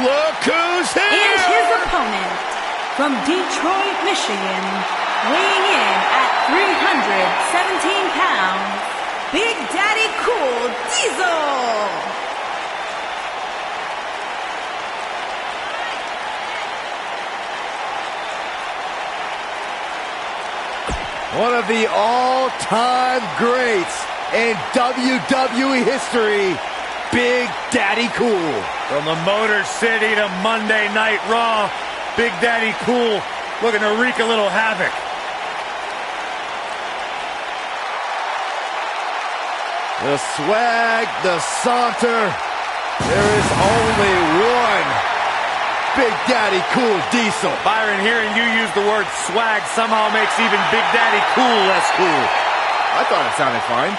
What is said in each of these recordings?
Look who's here! And his opponent, from Detroit, Michigan, weighing in at 317 pounds, Big Daddy Cool Diesel! One of the all-time greats in WWE history, Big Daddy Cool. From the Motor City to Monday Night Raw, Big Daddy Cool looking to wreak a little havoc. The swag, the saunter, there is only one Big Daddy Cool Diesel. Byron, hearing you use the word swag somehow makes even Big Daddy Cool less cool. I thought it sounded fine.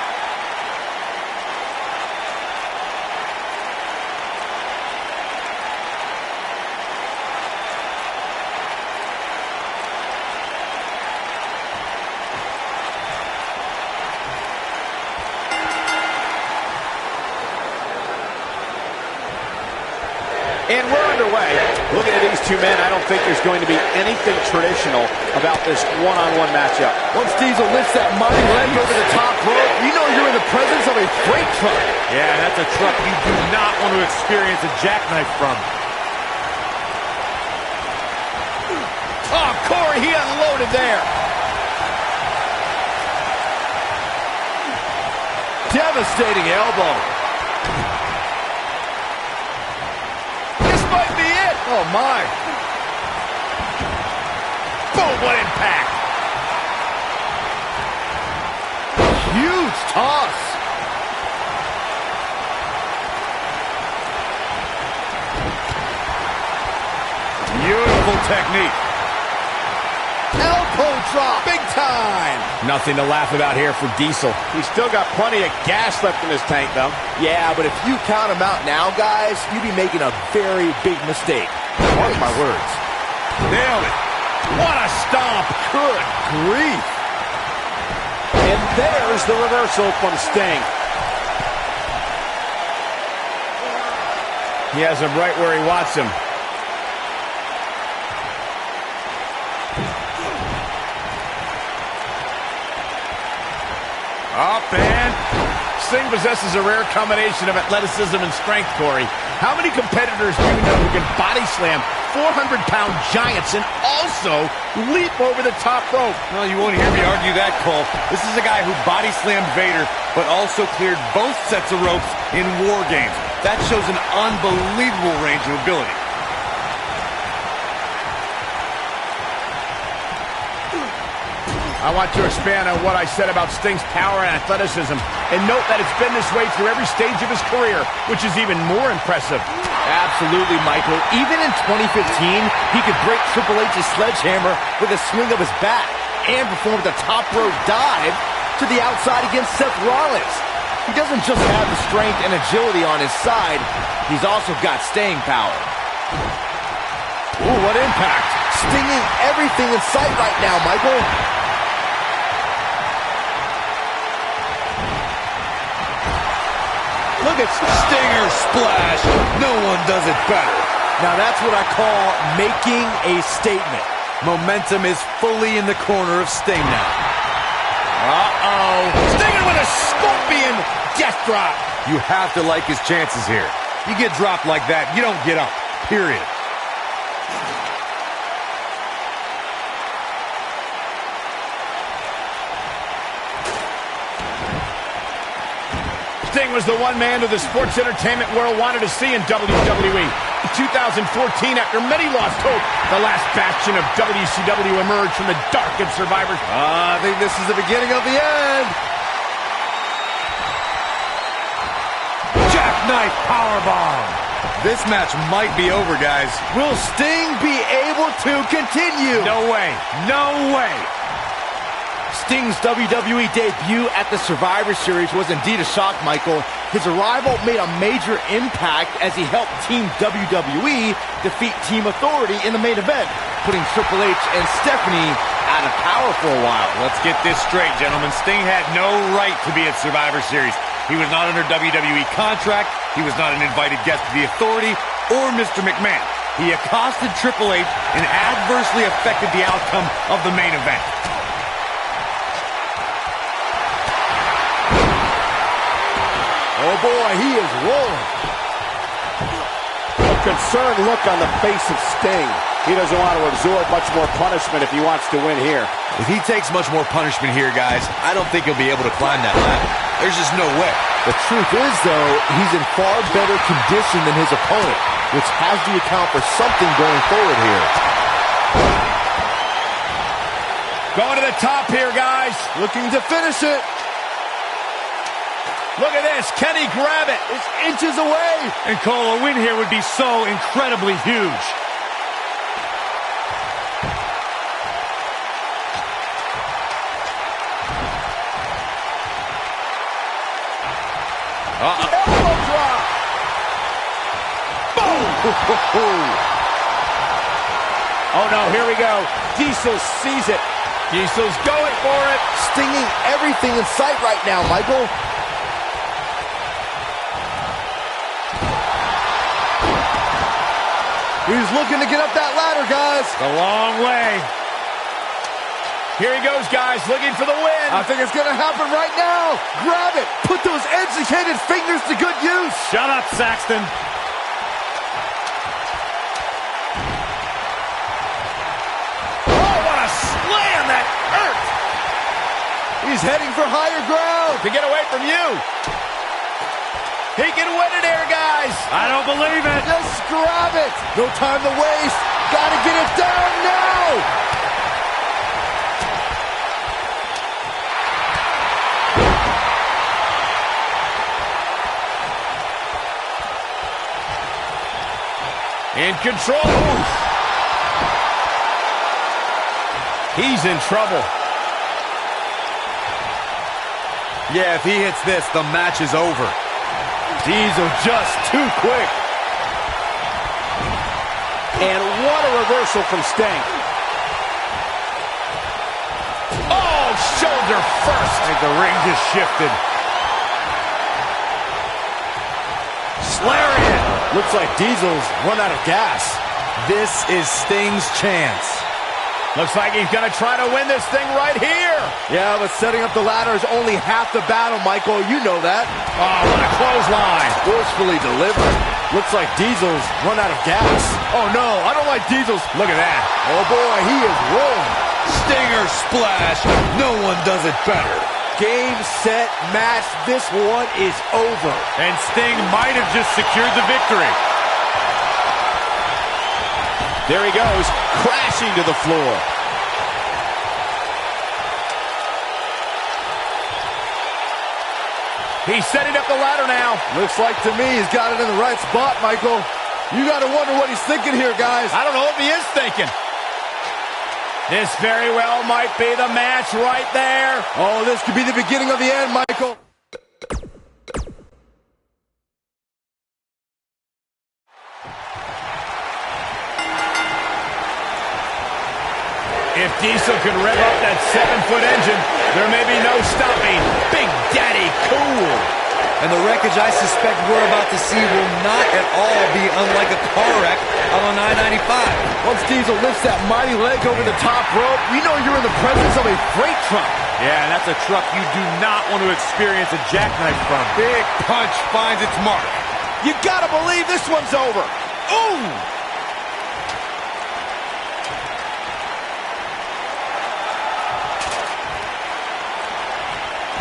And we're underway. Looking at these two men, I don't think there's going to be anything traditional about this one-on-one matchup. Once Diesel lifts that mighty leg over the top rope, you know you're in the presence of a freight truck. Yeah, that's a truck you do not want to experience a jackknife from. Oh, Corey, he unloaded there. Devastating elbow. Might be it. Oh, my. Boom, what impact. Huge toss. Beautiful technique. Elbow drop, big time. Nothing to laugh about here for Diesel. He's still got plenty of gas left in his tank, though. Yeah, but if you count him out now, guys, you'd be making a very big mistake. Mark my words. Nailed it. What a stomp. Good grief. And there's the reversal from Sting. He has him right where he wants him. Up and Sting possesses a rare combination of athleticism and strength, Corey. How many competitors do you know who can body slam 400-pound giants and also leap over the top rope? well, you won't hear me argue that, Cole. This is a guy who body slammed Vader, but also cleared both sets of ropes in War Games. That shows an unbelievable range of ability. I want to expand on what I said about Sting's power and athleticism, and note that it's been this way through every stage of his career, which is even more impressive. Absolutely, Michael. Even in 2015, he could break Triple H's sledgehammer with a swing of his bat and perform the top rope dive to the outside against Seth Rollins. He doesn't just have the strength and agility on his side, he's also got staying power. Ooh, what impact. Stinging everything in sight right now, Michael. Look at Stinger splash. No one does it better. Now that's what I call making a statement. Momentum is fully in the corner of Sting now. Uh-oh. Stinger with a scorpion death drop. You have to like his chances here. You get dropped like that, you don't get up. Period. Sting was the one man who the sports entertainment world wanted to see in WWE. In 2014, after many lost hope, the last bastion of WCW emerged from the dark of Survivor. I think this is the beginning of the end. Jackknife powerbomb. This match might be over, guys. Will Sting be able to continue? No way. No way. Sting's WWE debut at the Survivor Series was indeed a shock, Michael. His arrival made a major impact as he helped Team WWE defeat Team Authority in the main event, putting Triple H and Stephanie out of power for a while. Let's get this straight, gentlemen. Sting had no right to be at Survivor Series. He was not under WWE contract. He was not an invited guest of the Authority. or Mr. McMahon. He accosted Triple H and adversely affected the outcome of the main event. Oh boy, he is rolling. A concerned look on the face of Sting. He doesn't want to absorb much more punishment if he wants to win here. If he takes much more punishment here, guys, I don't think he'll be able to climb that ladder. There's just no way. The truth is, though, he's in far better condition than his opponent, which has to account for something going forward here. Going to the top here, guys. Looking to finish it. Look at this. Can he grab it? It's inches away. And Cole, a win here would be so incredibly huge. Elbow drop. Boom. Oh no, here we go. Diesel sees it. Diesel's going for it. Stinging everything in sight right now, Michael. He's looking to get up that ladder, guys. A long way. Here he goes, guys, looking for the win. I think it's going to happen right now. Grab it. Put those educated fingers to good use. Shut up, Saxton. Oh, what a slam that hurt. He's heading for higher ground. To get away from you. He can win it here, guys. I don't believe it. Just grab it. No time to waste. Got to get it down now. In control. He's in trouble. Yeah, if he hits this, the match is over. Diesel just too quick. And what a reversal from Sting. Oh, shoulder first. I think the ring just shifted. Lariat. Looks like Diesel's run out of gas. This is Sting's chance. Looks like he's going to try to win this thing right here. Yeah, but setting up the ladder is only half the battle, Michael. You know that. Oh, what a clothesline. Forcefully delivered. Looks like Diesel's run out of gas. Oh, no, I don't like Diesel's. Look at that. Oh, boy, he is rolling. Stinger splash. No one does it better. Game, set, match. This one is over. And Sting might have just secured the victory. There he goes, crashing to the floor. He's setting up the ladder now. Looks like to me he's got it in the right spot, Michael. You got to wonder what he's thinking here, guys. I don't know if he is thinking. This very well might be the match right there. Oh, this could be the beginning of the end, Michael. If Diesel can rev up that 7-foot engine, there may be no stopping Big Daddy Cool. And the wreckage I suspect we're about to see will not at all be unlike a car wreck out on I-95. Once Diesel lifts that mighty leg over the top rope, you know you're in the presence of a freight truck. Yeah, and that's a truck you do not want to experience a jackknife from. Big punch finds its mark. You gotta believe this one's over. Ooh!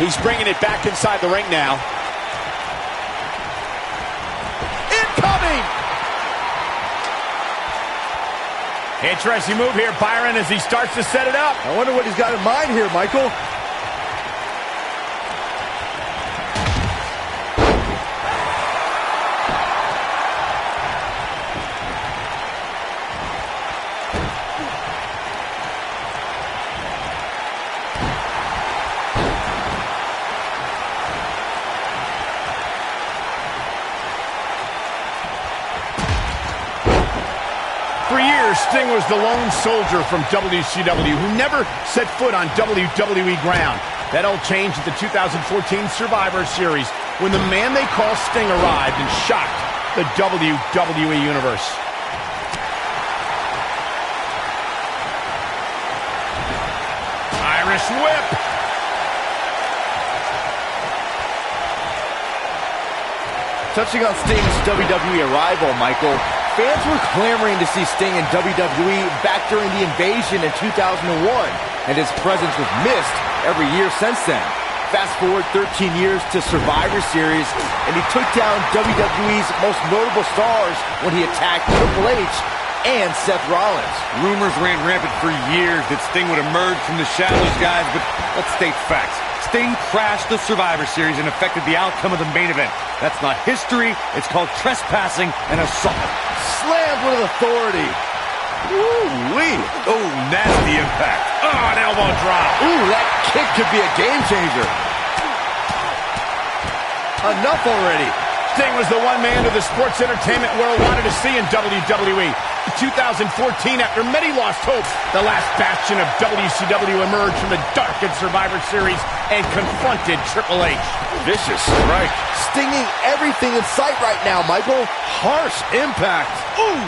He's bringing it back inside the ring now. Incoming! Interesting move here, Byron, as he starts to set it up. I wonder what he's got in mind here, Michael. For years, Sting was the lone soldier from WCW who never set foot on WWE ground. That all changed at the 2014 Survivor Series when the man they call Sting arrived and shocked the WWE Universe. Irish whip. Touching on Sting's WWE arrival, Michael, fans were clamoring to see Sting in WWE back during the invasion in 2001, and his presence was missed every year since then. Fast forward 13 years to Survivor Series, and he took down WWE's most notable stars when he attacked Triple H and Seth Rollins. Rumors ran rampant for years that Sting would emerge from the shadows, guys, but let's state facts. Sting crashed the Survivor Series and affected the outcome of the main event. That's not history. It's called trespassing and assault. Slammed with authority. Woo-wee. Oh, nasty impact. Oh, an elbow drop. Ooh, that kick could be a game changer. Enough already. Sting was the one man who the sports entertainment world wanted to see in WWE. In 2014, after many lost hope, the last bastion of WCW emerged from the darkened Survivor Series and confronted Triple H. Vicious strike. Stinging everything in sight right now, Michael. Harsh impact. Ooh!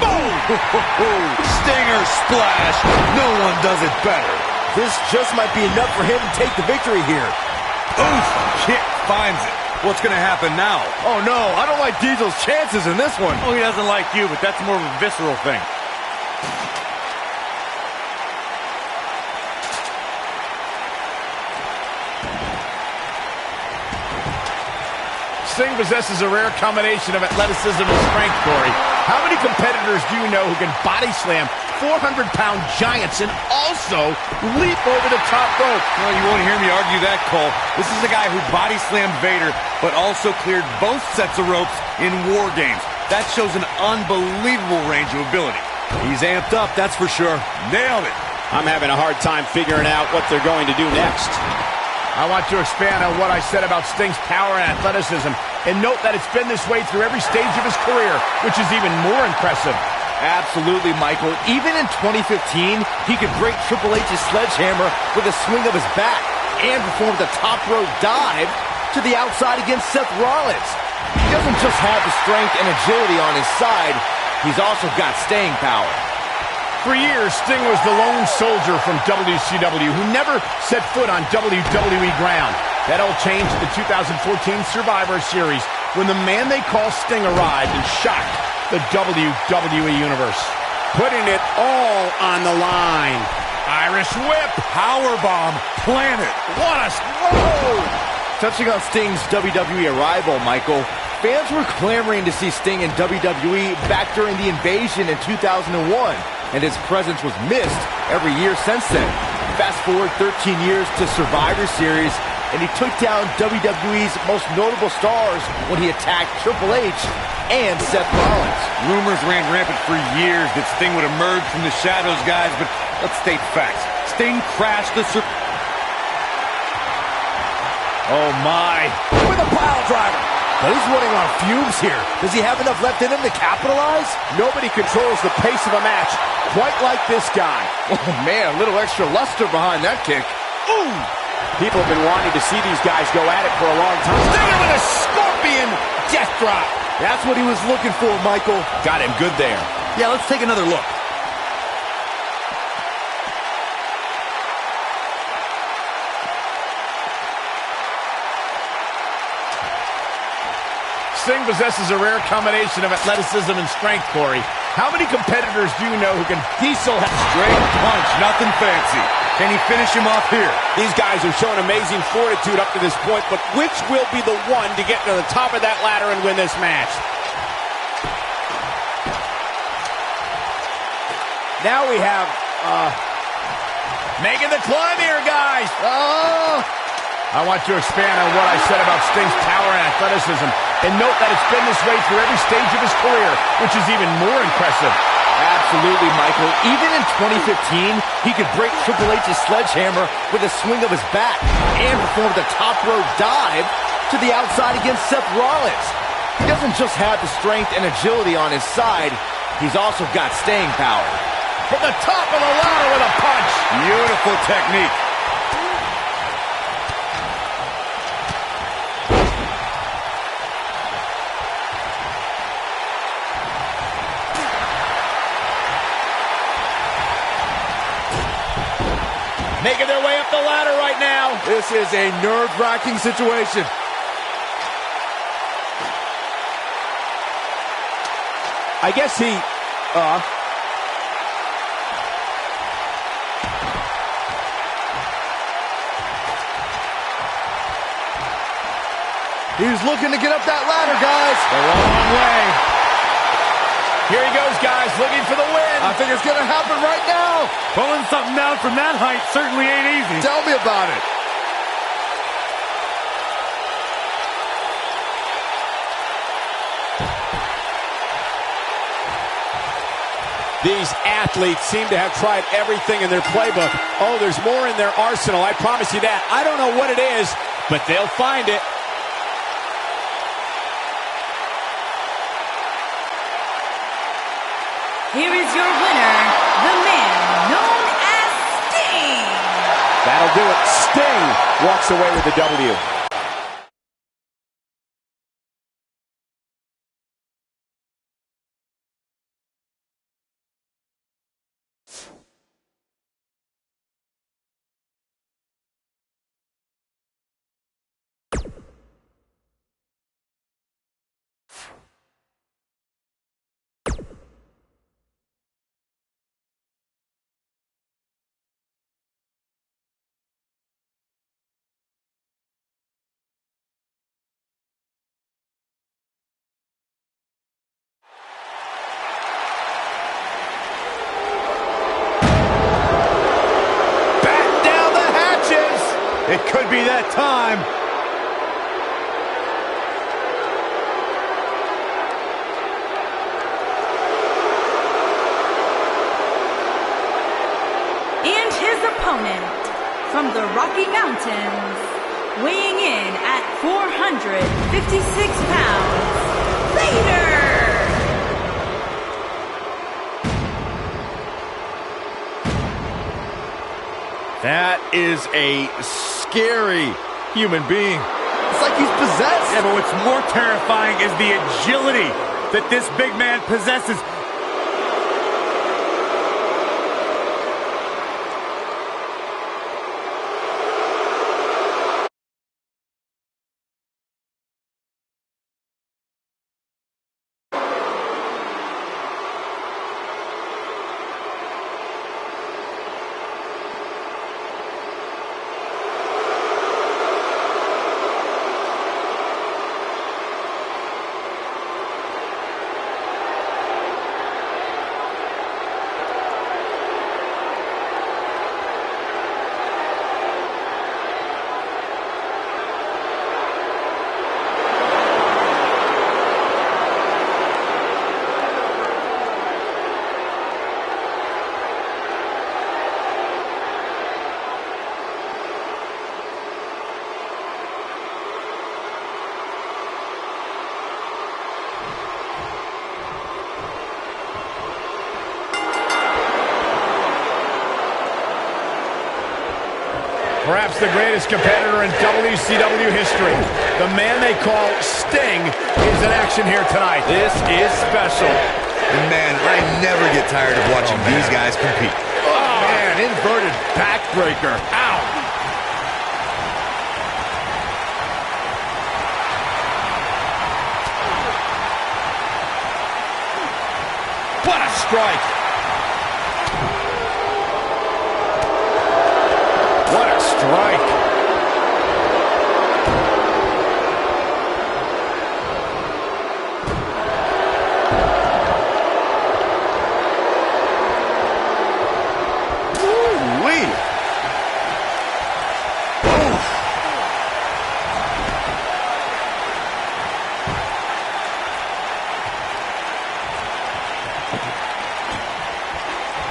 Boom! Stinger splash. No one does it better. This just might be enough for him to take the victory here. Oof! Kick finds it. What's going to happen now? Oh, no. I don't like Diesel's chances in this one. Oh, he doesn't like you, but that's more of a visceral thing. Sting possesses a rare combination of athleticism and strength, Corey. How many competitors do you know who can body slam 400-pound giants and also leap over the top rope? Well, you won't hear me argue that, Cole. This is a guy who body slammed Vader, but also cleared both sets of ropes in War Games. That shows an unbelievable range of ability. He's amped up, that's for sure. Nailed it. I'm having a hard time figuring out what they're going to do next. I want to expand on what I said about Sting's power and athleticism, and note that it's been this way through every stage of his career, which is even more impressive. Absolutely, Michael. Even in 2015, he could break Triple H's sledgehammer with a swing of his bat and performed a top rope dive to the outside against Seth Rollins. He doesn't just have the strength and agility on his side, he's also got staying power. For years, Sting was the lone soldier from WCW who never set foot on WWE ground. That all changed in the 2014 Survivor Series when the man they call Sting arrived and shocked the WWE Universe. Putting it all on the line. Irish whip. Powerbomb. Planet. What a... Whoa! Touching on Sting's WWE arrival, Michael, fans were clamoring to see Sting in WWE back during the invasion in 2001, and his presence was missed every year since then. Fast forward 13 years to Survivor Series, and he took down WWE's most notable stars when he attacked Triple H and Seth Rollins. Rumors ran rampant for years that Sting would emerge from the shadows, guys, but let's state facts. Sting crashed the Oh my, with a pile driver. But he's running on fumes here. Does he have enough left in him to capitalize? Nobody controls the pace of a match quite like this guy. Oh man, a little extra luster behind that kick. Ooh! People have been wanting to see these guys go at it for a long time. Stinger with a scorpion death drop. That's what he was looking for, Michael. Got him good there. Yeah, let's take another look. Sting possesses a rare combination of athleticism and strength, Corey. How many competitors do you know who can Diesel... straight punch, nothing fancy. Can he finish him off here? These guys have shown amazing fortitude up to this point, but which will be the one to get to the top of that ladder and win this match? Now we have, making the climb here, guys. Oh! I want to expand on what I said about Sting's power and athleticism, and note that it's been this way through every stage of his career, which is even more impressive. Absolutely, Michael. Even in 2015, he could break Triple H's sledgehammer with a swing of his bat and performed a top rope dive to the outside against Seth Rollins. He doesn't just have the strength and agility on his side, he's also got staying power. From the top of the ladder with a punch. Beautiful technique. making their way up the ladder right now. This is a nerve-wracking situation. I guess he... He's looking to get up that ladder, guys. The wrong way. Here he goes, guys, looking for the win. I think it's going to happen right now. Pulling something down from that height certainly ain't easy. Tell me about it. These athletes seem to have tried everything in their playbook. Oh, there's more in their arsenal, I promise you that. I don't know what it is, but they'll find it. Here is your winner, the man known as Sting. That'll do it. Sting walks away with the W. It could be that time. And his opponent, from the Rocky Mountains, weighing in at 456 pounds, Vader! That is a scary human being. It's like he's possessed. Yeah, but what's more terrifying is the agility that this big man possesses. Perhaps the greatest competitor in WCW history. The man they call Sting is in action here tonight. This is special. And man, I never get tired of watching these guys compete. Oh, man, inverted backbreaker. Ow. What a strike. What a strike.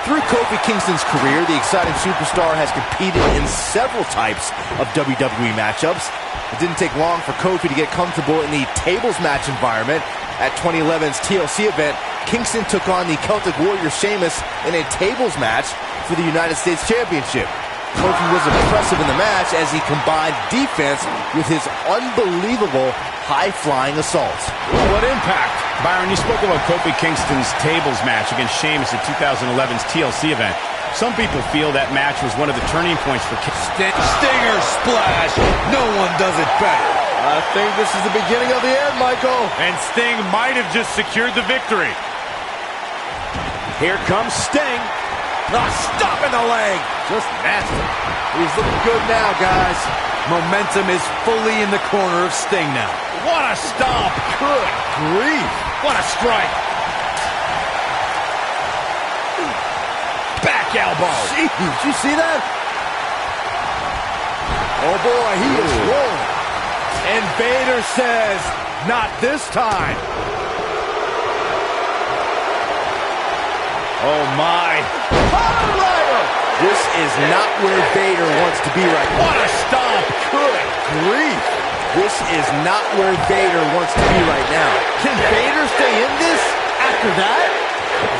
Through Kofi Kingston's career, the exciting superstar has competed in several types of WWE matchups. It didn't take long for Kofi to get comfortable in the tables match environment. At 2011's TLC event, Kingston took on the Celtic Warrior Sheamus in a tables match for the United States Championship. Kofi was impressive in the match as he combined defense with his unbelievable high-flying assaults. What impact? Byron, you spoke about Kofi Kingston's tables match against Sheamus at 2011's TLC event. Some people feel that match was one of the turning points for Stinger splash. No one does it better. I think this is the beginning of the end, Michael. And Sting might have just secured the victory. Here comes Sting. Stop in the leg. Just nasty. He's looking good now, guys. Momentum is fully in the corner of Sting now. What a stomp. Good grief. What a strike. Back elbow. Jeez, did you see that? Oh, boy, he is rolling. And Vader says, not this time. Oh, my. This is not where Vader wants to be right now. What a stomp. Good grief. This is not where Vader wants to be right now. Can Vader stay in this after that?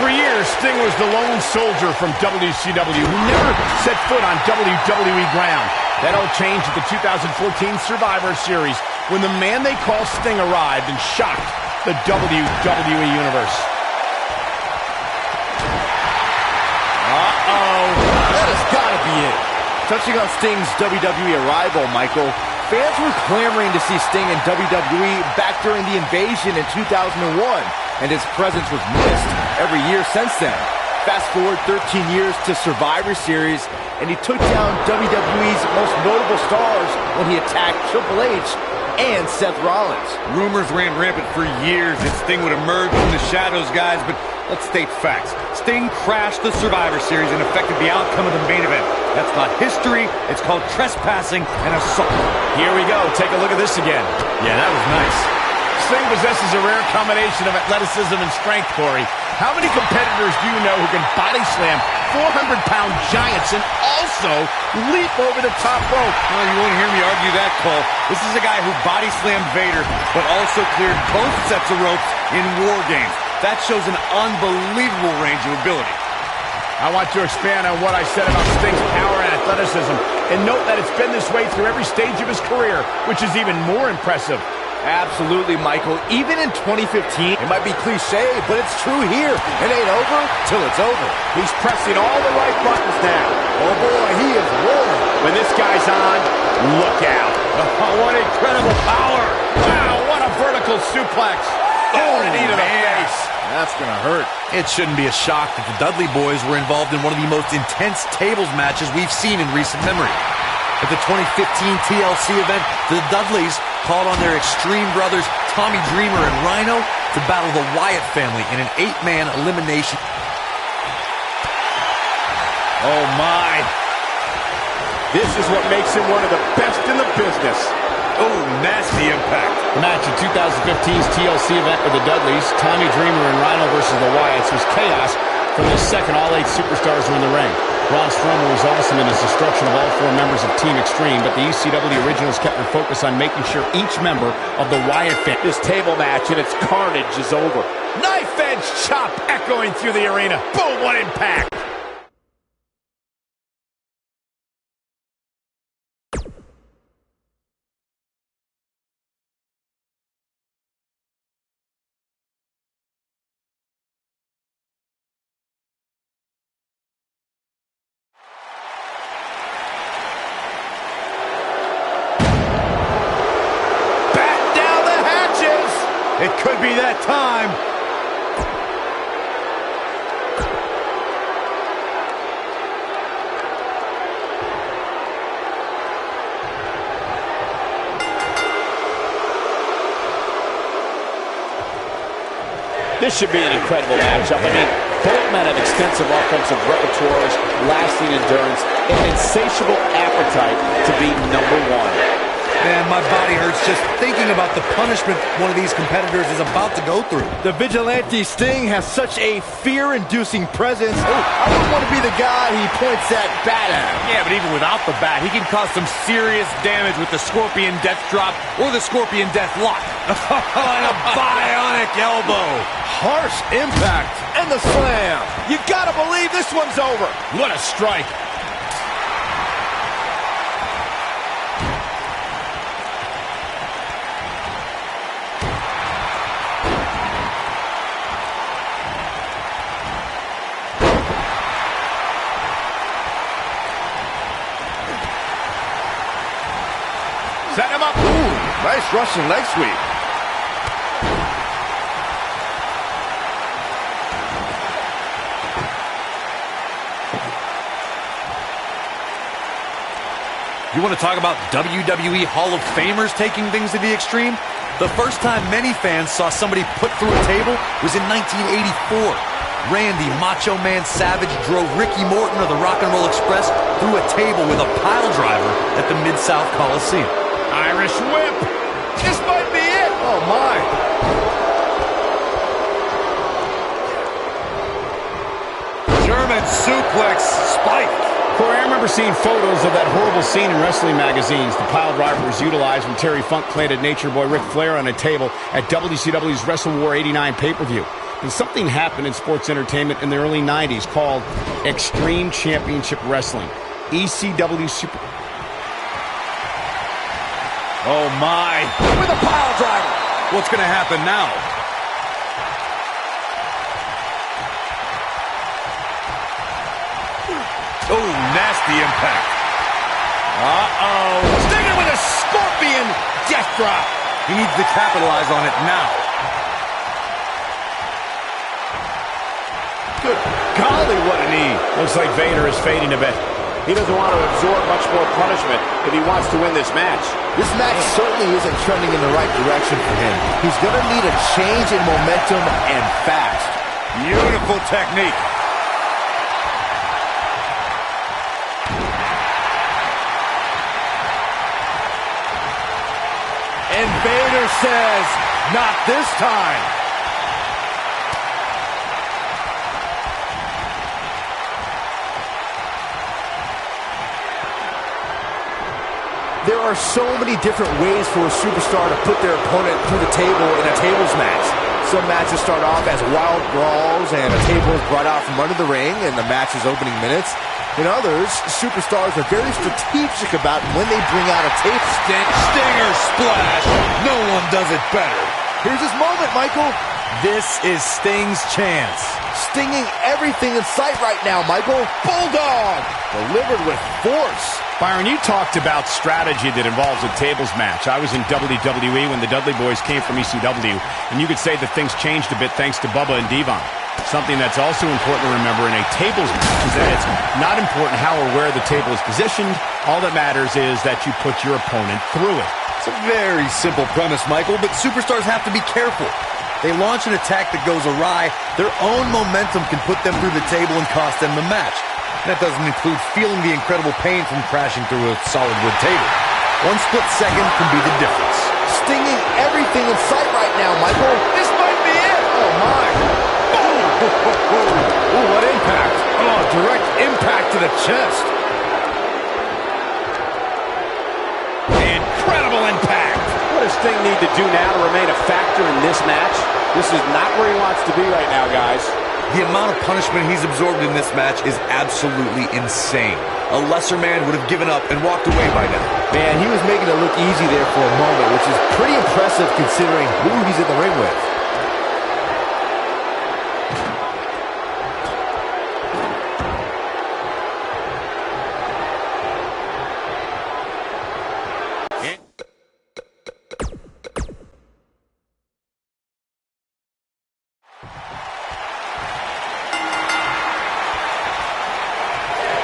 For years, Sting was the lone soldier from WCW who never set foot on WWE ground. That all changed at the 2014 Survivor Series when the man they call Sting arrived and shocked the WWE Universe. That has got to be it. Touching on Sting's WWE arrival, Michael, fans were clamoring to see Sting in WWE back during the invasion in 2001, and his presence was missed every year since then. Fast forward 13 years to Survivor Series, and he took down WWE's most notable stars when he attacked Triple H and Seth Rollins. Rumors ran rampant for years that Sting would emerge from the shadows, guys, but let's state facts. Sting crashed the Survivor Series and affected the outcome of the main event. That's not history. It's called trespassing and assault. Here we go. Take a look at this again. Yeah, that was nice. Sting possesses a rare combination of athleticism and strength, Corey. How many competitors do you know who can body slam 400-pound giants and also leap over the top rope? Well, you won't hear me argue that, Cole. This is a guy who body slammed Vader, but also cleared both sets of ropes in War Games. That shows an unbelievable range of ability. I want to expand on what I said about Sting's power and athleticism, and note that it's been this way through every stage of his career, which is even more impressive. Absolutely, Michael. Even in 2015, it might be cliche, but it's true here. It ain't over till it's over. He's pressing all the right buttons now. Oh, boy, he is rolling. When this guy's on, look out. Oh, what incredible power. Wow, what a vertical suplex. Oh, knee to the face. That's going to hurt. It shouldn't be a shock that the Dudley boys were involved in one of the most intense tables matches we've seen in recent memory. At the 2015 TLC event, the Dudleys called on their Extreme brothers Tommy Dreamer and Rhino to battle the Wyatt family in an 8-man elimination. Oh, my. This is what makes him one of the best in the business. Oh, nasty impact. The match in 2015's TLC event with the Dudleys, Tommy Dreamer and Rhino versus the Wyatts, was chaos from the second all 8 superstars were in the ring. Braun Strowman was awesome in his destruction of all 4 members of Team Extreme, but the ECW originals kept their focus on making sure each member of the Wyatt family. This table match and its carnage is over. Knife edge chop echoing through the arena. Boom, what impact! It could be that time. This should be an incredible matchup. I mean, both men have extensive offensive repertoires, lasting endurance, and insatiable appetite to be #1. Man, my body hurts just thinking about the punishment one of these competitors is about to go through. The vigilante Sting has such a fear-inducing presence. I don't want to be the guy he points that bat at. Yeah, but even without the bat, he can cause some serious damage with the Scorpion Death Drop or the Scorpion Death Lock. And a bionic elbow. Harsh impact and the slam. You gotta believe this one's over. What a strike. Set him up. Ooh, nice Russian leg sweep. You want to talk about WWE Hall of Famers taking things to the extreme? The first time many fans saw somebody put through a table was in 1984. Randy Macho Man Savage drove Ricky Morton of the Rock and Roll Express through a table with a pile driver at the Mid-South Coliseum. Irish whip. This might be it. Oh, my. German suplex spike. Corey, I remember seeing photos of that horrible scene in wrestling magazines. The pile driver was utilized when Terry Funk planted Nature Boy Ric Flair on a table at WCW's Wrestle War 89 pay-per-view. And something happened in sports entertainment in the early 90s called Extreme Championship Wrestling. ECW Super... Oh, my. With a pile driver. What's going to happen now? Oh, nasty impact. Uh-oh. Stinging with a scorpion death drop. He needs to capitalize on it now. Good golly, what a knee. Looks like Vader is fading a bit. He doesn't want to absorb much more punishment if he wants to win this match. This match certainly isn't trending in the right direction for him. He's going to need a change in momentum and fast. Beautiful technique. And Vader says, not this time. There are so many different ways for a superstar to put their opponent through the table in a tables match. Some matches start off as wild brawls and a table is brought out from under the ring in the match's opening minutes. In others, superstars are very strategic about when they bring out a table. Stinger splash. No one does it better. Here's his moment, Michael. This is Sting's chance. Stinging everything in sight right now, Michael. Bulldog! Delivered with force. Byron, you talked about strategy that involves a tables match. I was in WWE when the Dudley Boys came from ECW, and you could say that things changed a bit thanks to Bubba and Devon. Something that's also important to remember in a tables match is that it's not important how or where the table is positioned. All that matters is that you put your opponent through it. It's a very simple premise, Michael, but superstars have to be careful. They launch an attack that goes awry, their own momentum can put them through the table and cost them the match. That doesn't include feeling the incredible pain from crashing through a solid wood table. One split second can be the difference. Stinging everything in sight right now, Michael. This might be it. Oh, my. Ooh, what impact. Oh, direct impact to the chest. Incredible impact. What does Sting need to do now to remain a factor in this match? This is not where he wants to be right now, guys. The amount of punishment he's absorbed in this match is absolutely insane. A lesser man would have given up and walked away by now. Man, he was making it look easy there for a moment, which is pretty impressive considering who he's in the ring with.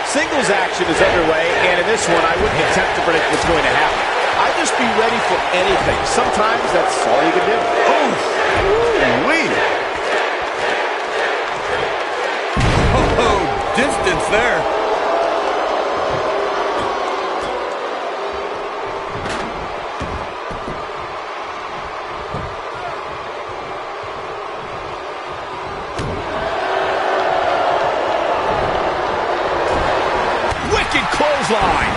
Singles action is underway, and in this one, I wouldn't attempt to predict what's going to happen. I'd just be ready for anything. Sometimes that's all you can do. Oh, distance there. Clothesline.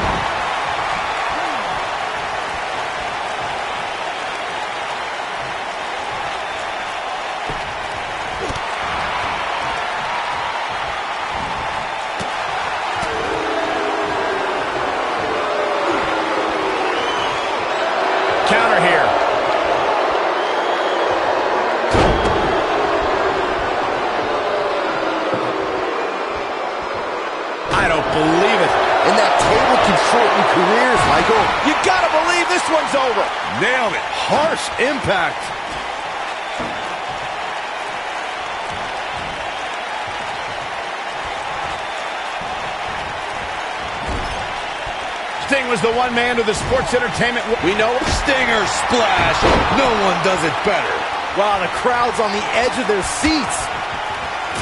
Counter here. I don't believe it. And that table shorten careers, Michael. You gotta believe this one's over. Nailed it. Harsh impact. Sting was the one man to the sports entertainment. We know Stinger splash. No one does it better. Wow, the crowd's on the edge of their seats.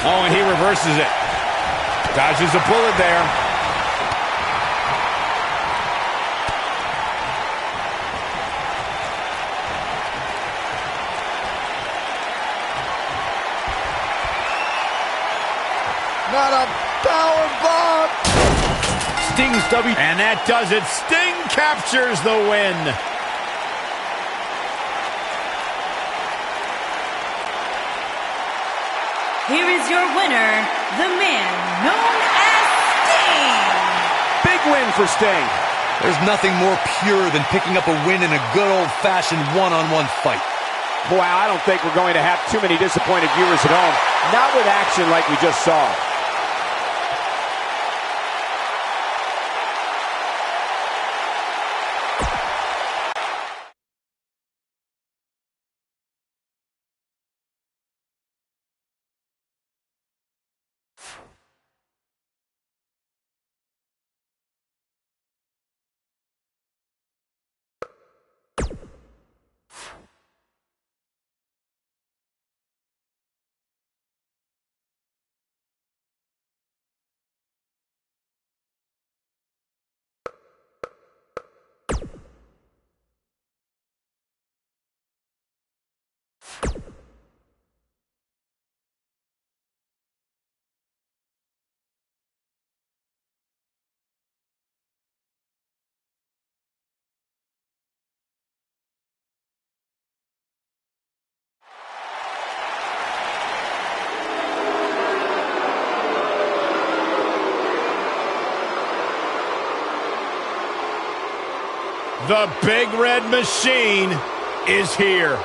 Oh, and he reverses it. Dodges a bullet there. Not a power bomb. Sting's W. And that does it. Sting captures the win. Here is your winner, the man known as Sting. big win for Sting. There's nothing more pure than picking up a win in a good old-fashioned one-on-one fight. Boy, I don't think we're going to have too many disappointed viewers at home. Not with action like we just saw. The Big Red Machine is here.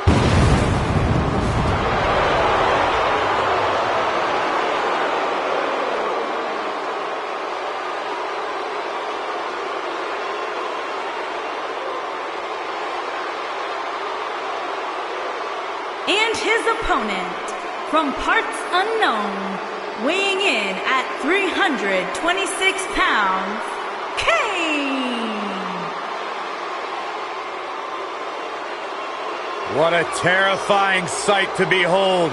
And his opponent, from parts unknown, weighing in at 326 pounds, Kane. What a terrifying sight to behold.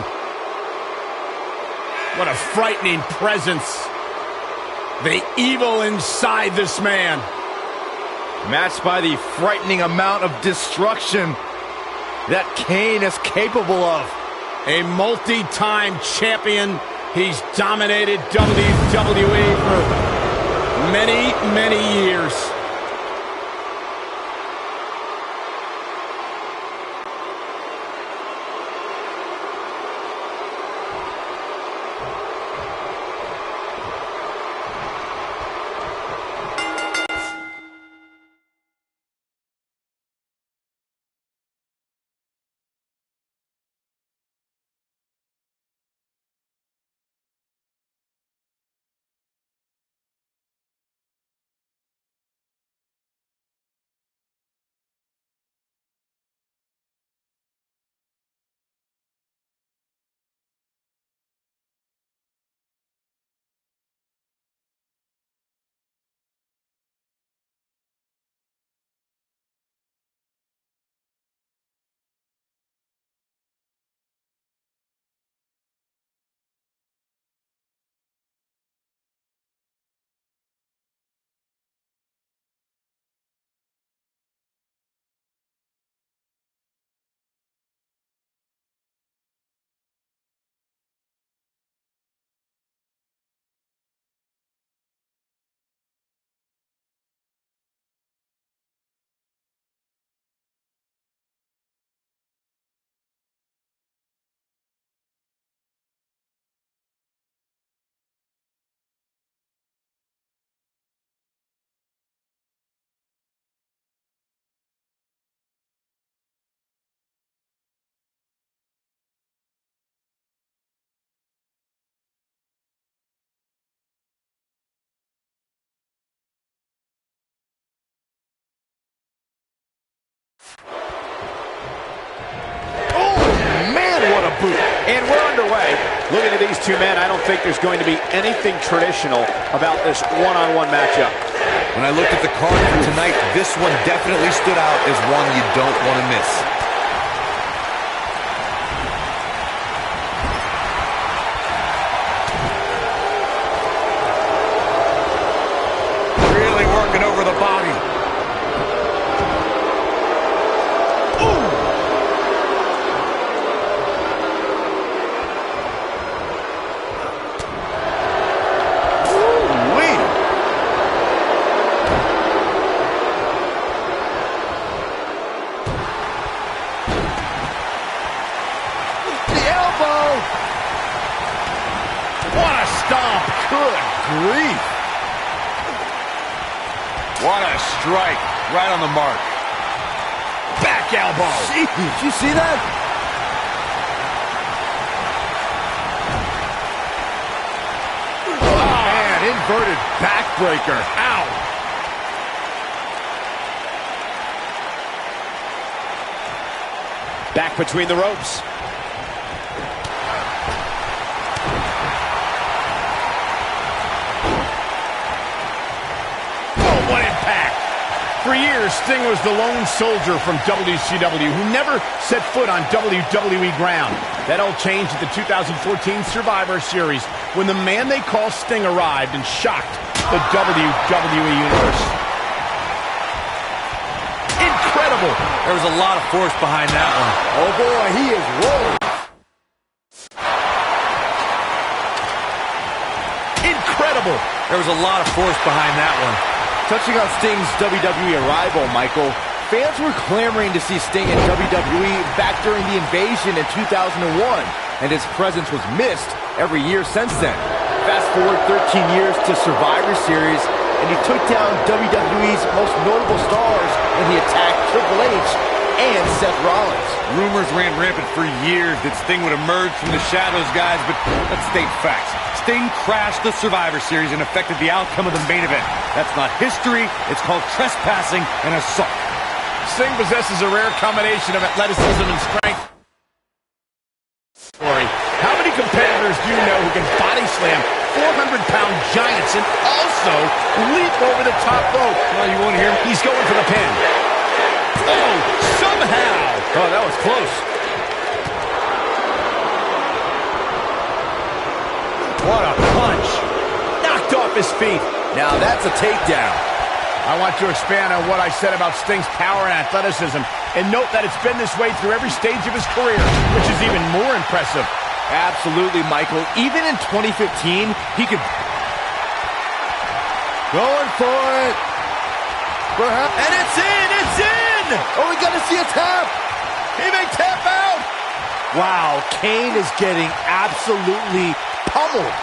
What a frightening presence. The evil inside this man. Matched by the frightening amount of destruction that Kane is capable of. A multi-time champion. He's dominated WWE for many, many years. And we're underway. Looking at these two men, I don't think there's going to be anything traditional about this one-on-one matchup. When I looked at the card for tonight, this one definitely stood out as one you don't want to miss. Really working over the body. Grief. What a strike. Right on the mark. Back elbow. Jeez, did you see that? Oh, man, inverted backbreaker. Ow. Back between the ropes. What impact! For years, Sting was the lone soldier from WCW who never set foot on WWE ground. That all changed at the 2014 Survivor Series when the man they call Sting arrived and shocked the WWE Universe. Incredible! There was a lot of force behind that one. Oh boy, he is rolling. Incredible! There was a lot of force behind that one. Touching on Sting's WWE arrival, Michael, fans were clamoring to see Sting in WWE back during the invasion in 2001, and his presence was missed every year since then. Fast forward 13 years to Survivor Series, and he took down WWE's most notable stars when he attacked Triple H and Seth Rollins. Rumors ran rampant for years that Sting would emerge from the shadows, guys, but let's state facts. Sting crashed the Survivor Series and affected the outcome of the main event. That's not history. It's called trespassing and assault. Sting possesses a rare combination of athleticism and strength. How many competitors do you know who can body slam 400-pound giants and also leap over the top rope? Well, you want to hear him? He's going for the pin. Oh, somehow. Oh, that was close. What a punch. Knocked off his feet. Now that's a takedown. I want to expand on what I said about Sting's power and athleticism and note that it's been this way through every stage of his career, which is even more impressive. Absolutely, Michael. Even in 2015, he could... Going for it. And it's in! It's in! Oh, we got to see a tap. He may tap out. Wow, Kane is getting absolutely pummeled.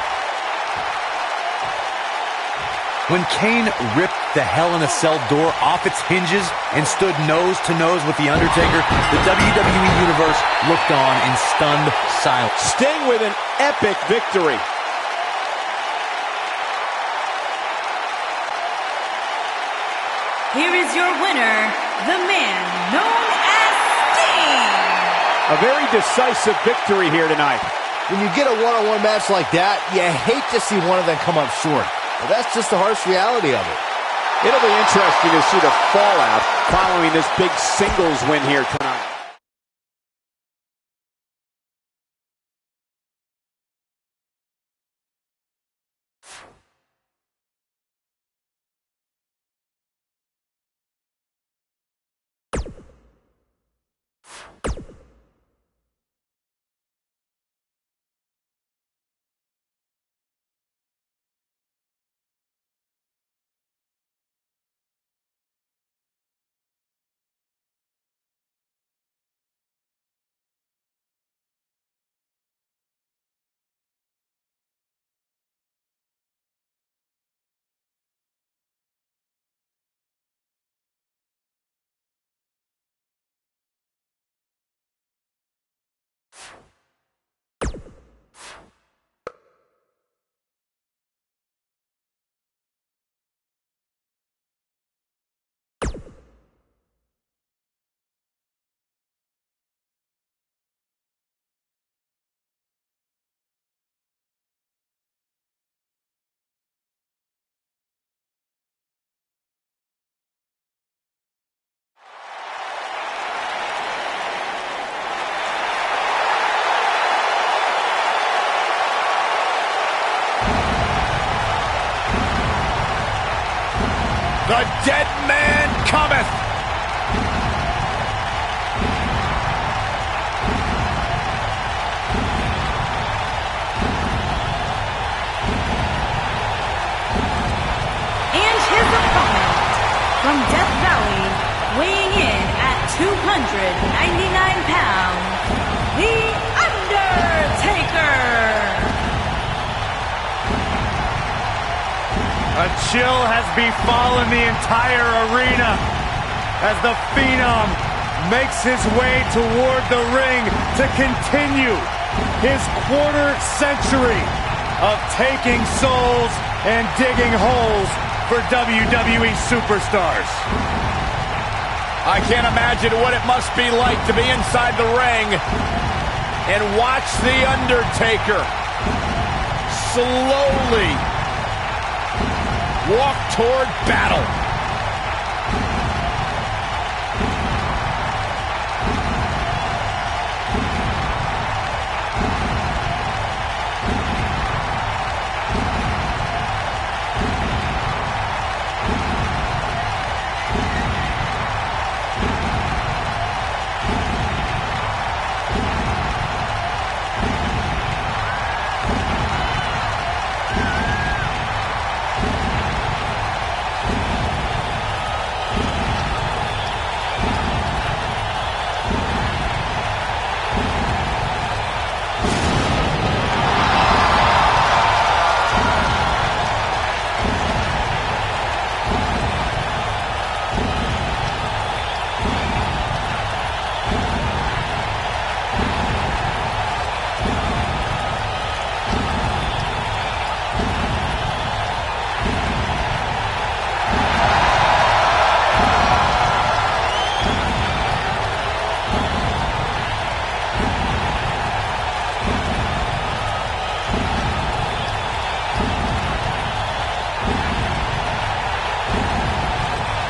When Kane ripped the Hell in a Cell door off its hinges and stood nose to nose with The Undertaker, the WWE Universe looked on in stunned silence. Sting with an epic victory. Here is your winner, the man known as Sting. A very decisive victory here tonight. When you get a one-on-one match like that, you hate to see one of them come up short. But that's just the harsh reality of it. It'll be interesting to see the fallout following this big singles win here tonight. The dead man cometh. And his opponent from Death Valley, weighing in at 299 pounds, The Undertaker. A chill has befallen the entire arena as the Phenom makes his way toward the ring to continue his quarter century of taking souls and digging holes for WWE superstars. I can't imagine what it must be like to be inside the ring and watch The Undertaker slowly walk toward battle.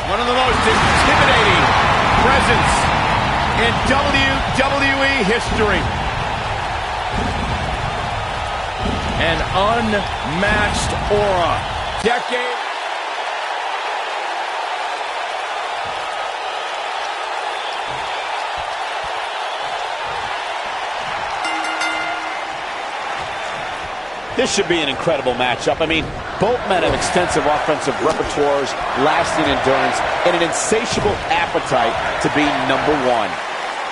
One of the most intimidating presence in WWE history. An unmatched aura. Decade. This should be an incredible matchup. I mean, both men have extensive offensive repertoires, lasting endurance, and an insatiable appetite to be number one.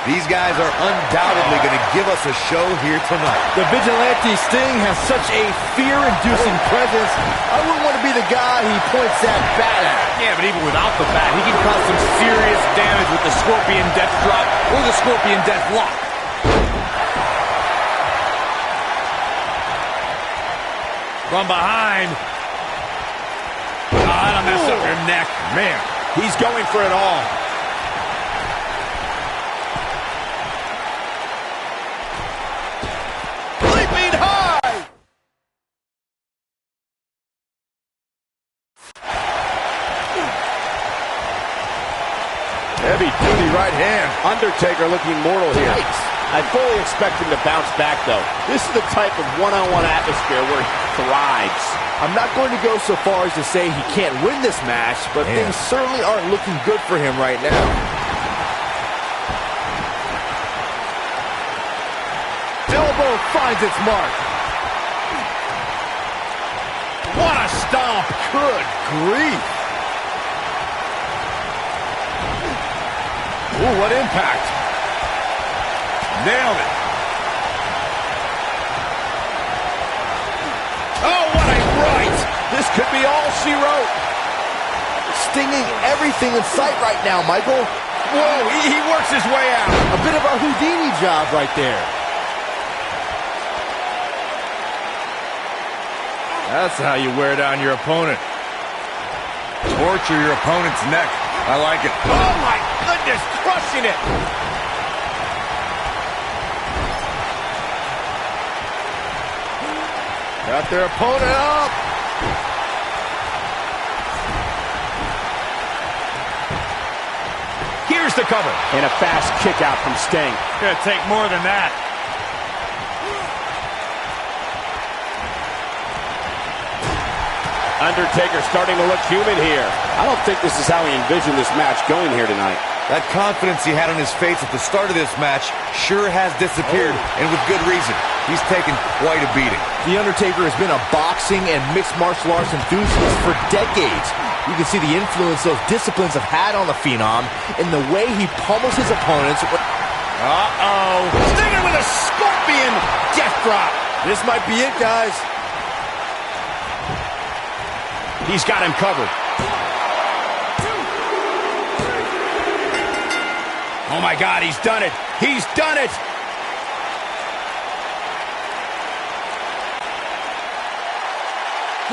These guys are undoubtedly going to give us a show here tonight. The Vigilante Sting has such a fear-inducing presence. I wouldn't want to be the guy he points that bat at. Yeah, but even without the bat, he can cause some serious damage with the Scorpion Death Drop or the Scorpion Death Lock. From behind. Oh, that'll mess up your neck. Man, he's going for it all. Leaping high. Heavy-duty right hand. Undertaker looking mortal here. Yikes. I fully expect him to bounce back, though. This is the type of one-on-one atmosphere where he thrives. I'm not going to go so far as to say he can't win this match, but things certainly aren't looking good for him right now. Elbow finds its mark. What a stomp. Good grief. Ooh, what impact. Nailed it. Oh, what a right. This could be all she wrote. Stinging everything in sight right now, Michael. Whoa, he works his way out. A bit of a Houdini job right there. That's how you wear down your opponent. Torture your opponent's neck. I like it. Oh, my goodness, crushing it. Got their opponent up. Here's the cover. And a fast kick out from Sting. Gonna take more than that. Undertaker starting to look human here. I don't think this is how he envisioned this match going here tonight. That confidence he had on his face at the start of this match sure has disappeared, and with good reason. He's taken quite a beating. The Undertaker has been a boxing and mixed martial arts enthusiast for decades. You can see the influence those disciplines have had on the Phenom in the way he pummels his opponents. Uh-oh. Stinger with a scorpion death drop. This might be it, guys. He's got him covered. Oh, my God, he's done it. He's done it.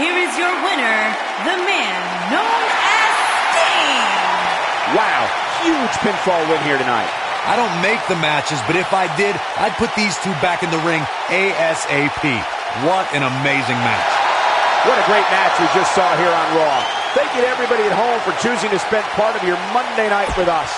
Here is your winner, the man known as Sting. Wow, huge pinfall win here tonight. I don't make the matches, but if I did, I'd put these two back in the ring ASAP. What an amazing match. What a great match we just saw here on Raw. Thank you to everybody at home for choosing to spend part of your Monday night with us.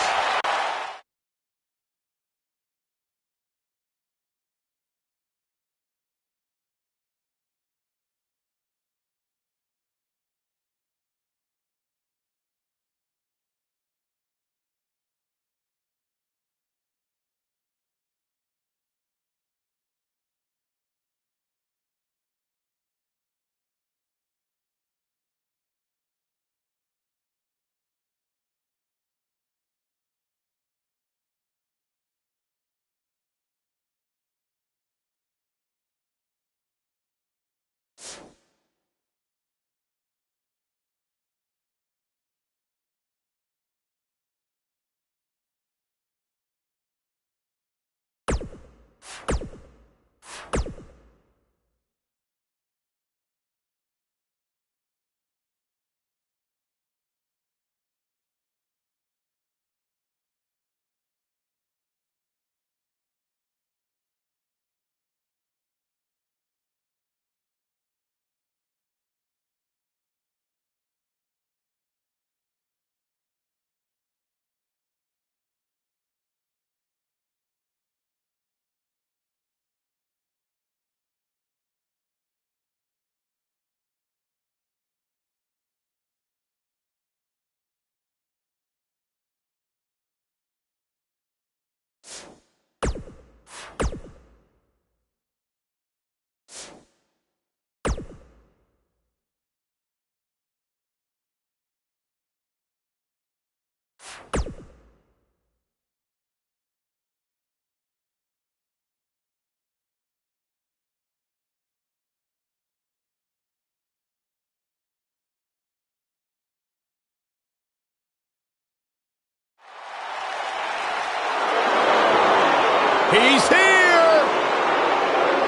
He's here!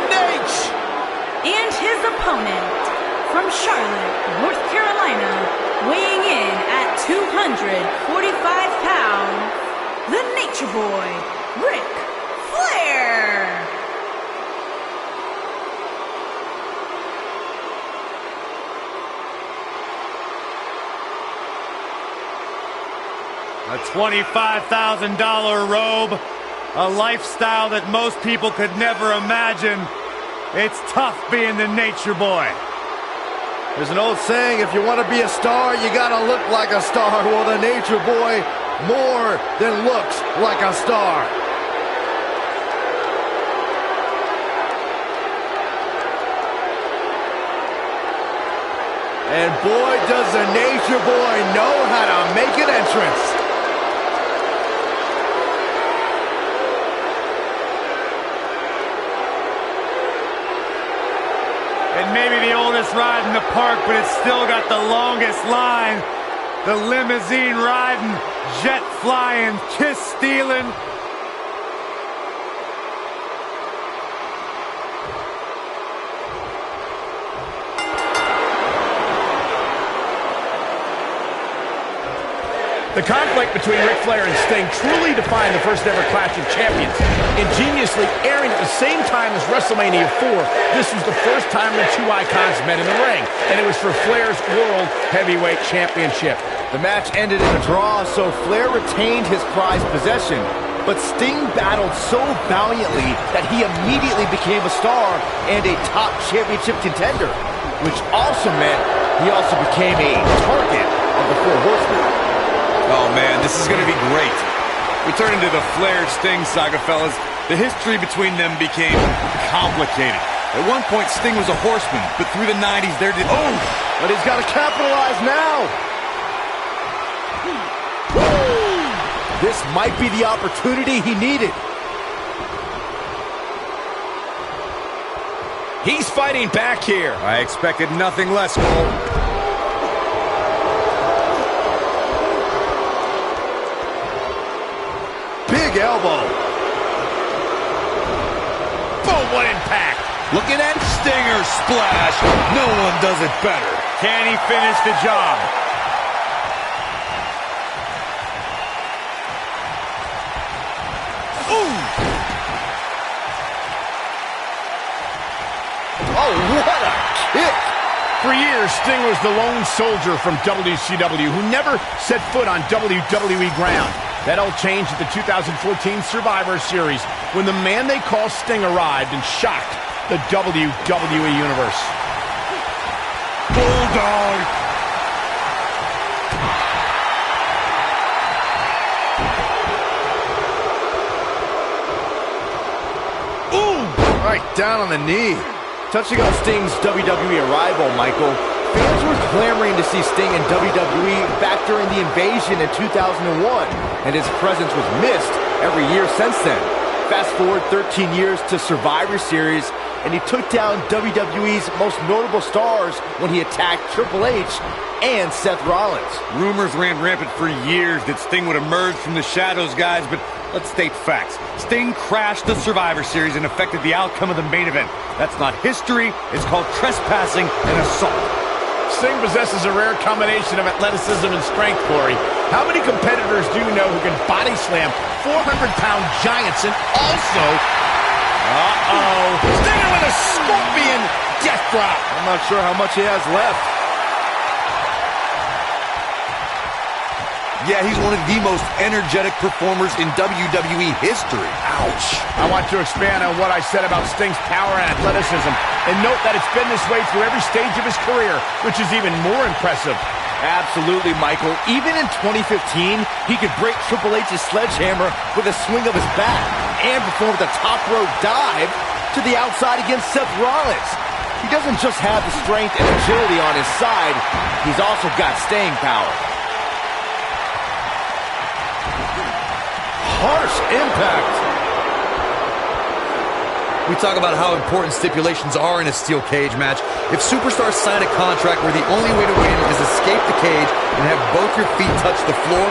Nate! And his opponent, from Charlotte, North Carolina, weighing in at 245 pounds, the Nature Boy, Ric Flair! A $25,000 robe. A lifestyle that most people could never imagine. It's tough being the Nature Boy. There's an old saying, if you want to be a star, you gotta look like a star. Well, the Nature Boy more than looks like a star. And boy, does the Nature Boy know how to make an entrance. It may be the oldest ride in the park, but it's still got the longest line. The limousine riding, jet flying, kiss stealing. The conflict between Ric Flair and Sting truly defined the first ever Clash of Champions. Ingeniously airing at the same time as WrestleMania 4, this was the first time the two icons met in the ring, and it was for Flair's World Heavyweight Championship. The match ended in a draw, so Flair retained his prized possession. But Sting battled so valiantly that he immediately became a star and a top championship contender, which also meant He also became a target of the Four Horsemen. Oh, man, this is going to be great. We turn into the Flair-Sting saga, fellas. The history between them became complicated. At one point, Sting was a horseman, but through the 90s, there did... Oh, but he's got to capitalize now. This might be the opportunity he needed. He's fighting back here. I expected nothing less, Cole. Big elbow. Boom, what impact. Looking at Stinger splash. No one does it better. Can he finish the job? Oh, what a kick. For years, Sting was the lone soldier from WCW who never set foot on WWE ground. That all changed at the 2014 Survivor Series when the man they call Sting arrived and shocked the WWE Universe. Bulldog. Right down on the knee. Touching on Sting's WWE arrival, Michael, fans were clamoring to see Sting in WWE back during the invasion in 2001, and his presence was missed every year since then. Fast forward 13 years to Survivor Series, and he took down WWE's most notable stars when he attacked Triple H and Seth Rollins. Rumors ran rampant for years that Sting would emerge from the shadows, guys, but let's state facts. Sting crashed the Survivor Series and affected the outcome of the main event. That's not history. It's called trespassing and assault. Sting possesses a rare combination of athleticism and strength, Corey. How many competitors do you know who can body slam 400-pound giants and also... Stinger with a scorpion death drop. I'm not sure how much he has left. Yeah, he's one of the most energetic performers in WWE history. Ouch. I want to expand on what I said about Sting's power and athleticism, and note that it's been this way through every stage of his career, which is even more impressive. Absolutely, Michael. Even in 2015, he could break Triple H's sledgehammer with a swing of his bat and performed a top rope dive to the outside against Seth Rollins. He doesn't just have the strength and agility on his side, he's also got staying power. Harsh impact. We talk about how important stipulations are in a steel cage match. If superstars sign a contract where the only way to win is escape the cage and have both your feet touch the floor,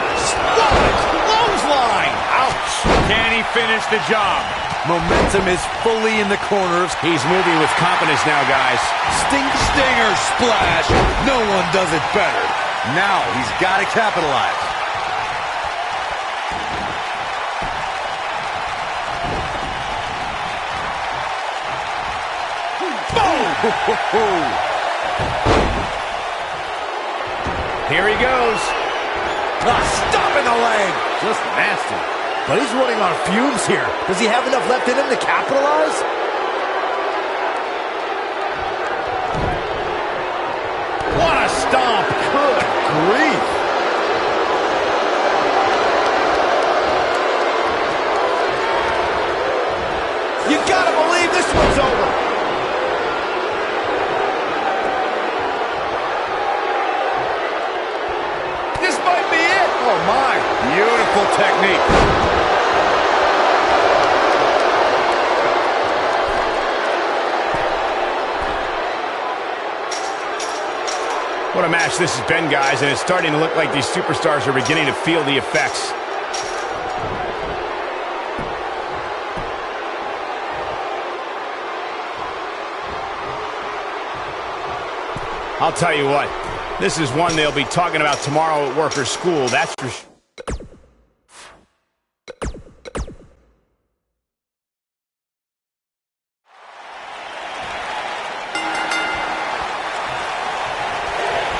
Clothesline! Ouch! Can he finish the job? momentum is fully in the corners. He's moving with confidence now, guys. Stinger splash. No one does it better. Now he's got to capitalize. Here he goes. Stop in the leg. Just nasty. But he's running on fumes here. Does he have enough left in him to capitalize? What a stomp. Good grief. You gotta believe this one's over. This might be it. Oh, my. Beautiful technique. What a match this has been, guys, and it's starting to look like these superstars are beginning to feel the effects. I'll tell you what, this is one they'll be talking about tomorrow at work or school, that's for sure.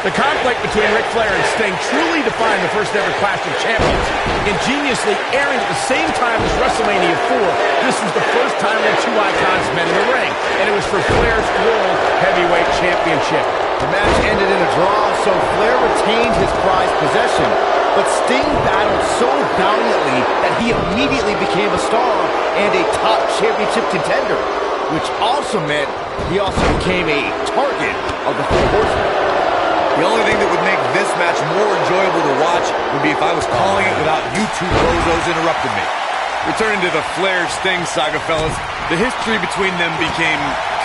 The conflict between Ric Flair and Sting truly defined the first ever Clash of Champions. Ingeniously airing at the same time as WrestleMania 4, this was the first time the two icons met in the ring, and it was for Flair's World Heavyweight Championship. The match ended in a draw, so Flair retained his prized possession. But Sting battled so valiantly that he immediately became a star and a top championship contender, which also meant he also became a target of the Four Horsemen. The only thing that would make this match more enjoyable to watch would be if I was calling it without you two bozos interrupting me. Returning to the Flair-Sting saga, fellas, the history between them became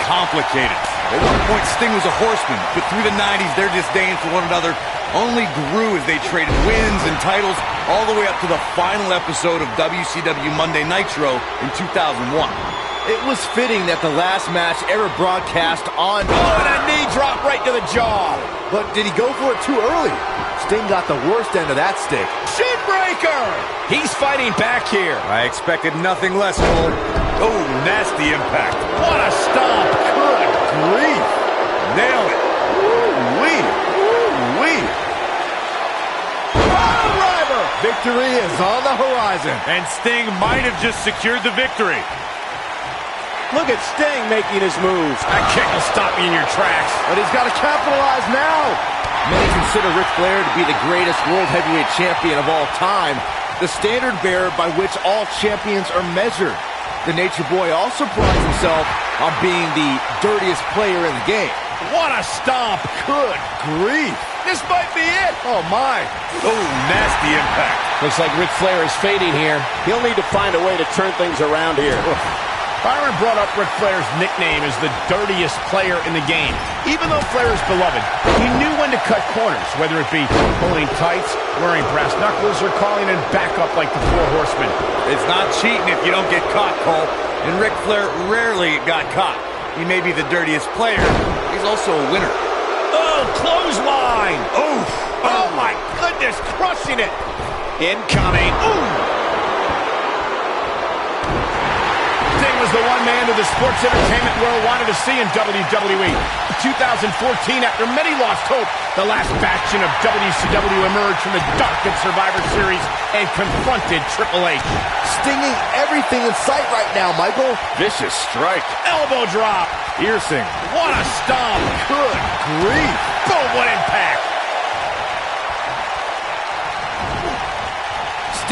complicated. At one point, Sting was a horseman, but through the 90s, their disdain for one another only grew as they traded wins and titles all the way up to the final episode of WCW Monday Nitro in 2001. It was fitting that the last match ever broadcast on... Oh, and a knee drop right to the jaw. But did he go for it too early? Sting got the worst end of that stick. Shin breaker! He's fighting back here. I expected nothing less, Cole. Oh, nasty impact. What a stomp. Good grief. Nail it. Woo-wee. Woo-wee. Driver! Victory is on the horizon. And Sting might have just secured the victory. Look at Sting making his moves. That kick will stop you in your tracks. But he's got to capitalize now. Many consider Ric Flair to be the greatest world heavyweight champion of all time, the standard bearer by which all champions are measured. The Nature Boy also prides himself on being the dirtiest player in the game. What a stomp. Good grief. This might be it. Oh, my. Oh, nasty impact. Looks like Ric Flair is fading here. He'll need to find a way to turn things around here. Byron brought up Ric Flair's nickname as the dirtiest player in the game. Even though Flair is beloved, he knew when to cut corners, whether it be pulling tights, wearing brass knuckles, or calling in backup like the Four Horsemen. It's not cheating if you don't get caught, Cole. And Ric Flair rarely got caught. He may be the dirtiest player. He's also a winner. Oh, clothesline! Oh! Oh, my goodness, crushing it! Incoming. Ooh! Sting was the one man that the sports entertainment world wanted to see in WWE. In 2014, after many lost hope, the last faction of WCW emerged from the darkened Survivor Series and confronted Triple H. Stinging everything in sight right now, Michael. Vicious strike. Elbow drop. Piercing. What a stomp. Good grief. Boom, what impact.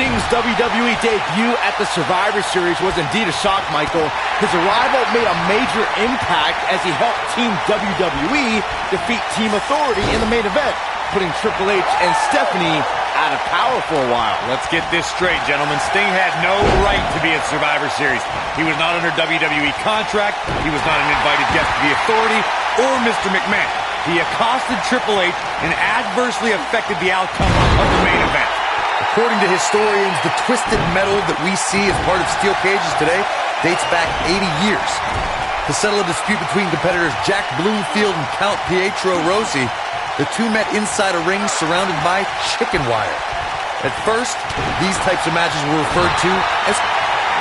Sting's WWE debut at the Survivor Series was indeed a shock, Michael. His arrival made a major impact as he helped Team WWE defeat Team Authority in the main event, putting Triple H and Stephanie out of power for a while. Let's get this straight, gentlemen. Sting had no right to be at Survivor Series. He was not under WWE contract. He was not an invited guest of the Authority or Mr. McMahon. He accosted Triple H and adversely affected the outcome of the main event. According to historians, the twisted metal that we see as part of steel cages today dates back 80 years. To settle a dispute between competitors Jack Bloomfield and Count Pietro Rossi, the two met inside a ring surrounded by chicken wire. At first, these types of matches were referred to as...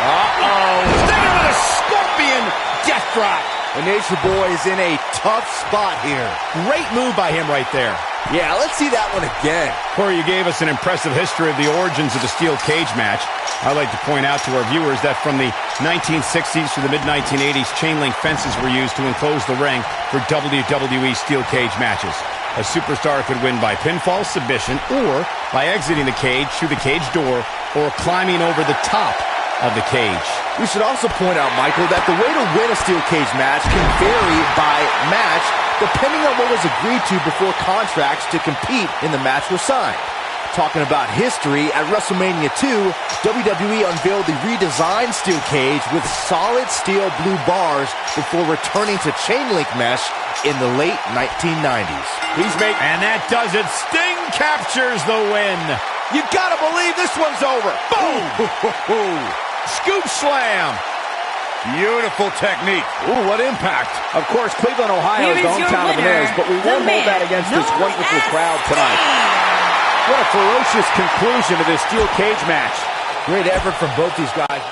Stinger with a scorpion death drop. The Nature Boy is in a tough spot here. Great move by him right there. Yeah, let's see that one again. Corey, you gave us an impressive history of the origins of the steel cage match. I'd like to point out to our viewers that from the 1960s to the mid-1980s, chain link fences were used to enclose the ring for WWE steel cage matches. A superstar could win by pinfall submission or by exiting the cage through the cage door or climbing over the top of the cage. We should also point out, Michael, that the way to win a steel cage match can vary by match depending on what was agreed to before contracts to compete in the match were signed. Talking about history, at WrestleMania 2, WWE unveiled the redesigned steel cage with solid steel blue bars before returning to chain link mesh in the late 1990s. And that does it. Sting captures the win. You gotta believe this one's over. Boom! Scoop slam. Beautiful technique. Ooh, what impact. Of course, Cleveland, Ohio is the hometown of the Miz, but we won't hold that against this wonderful crowd tonight. What a ferocious conclusion to this steel cage match. Great effort from both these guys.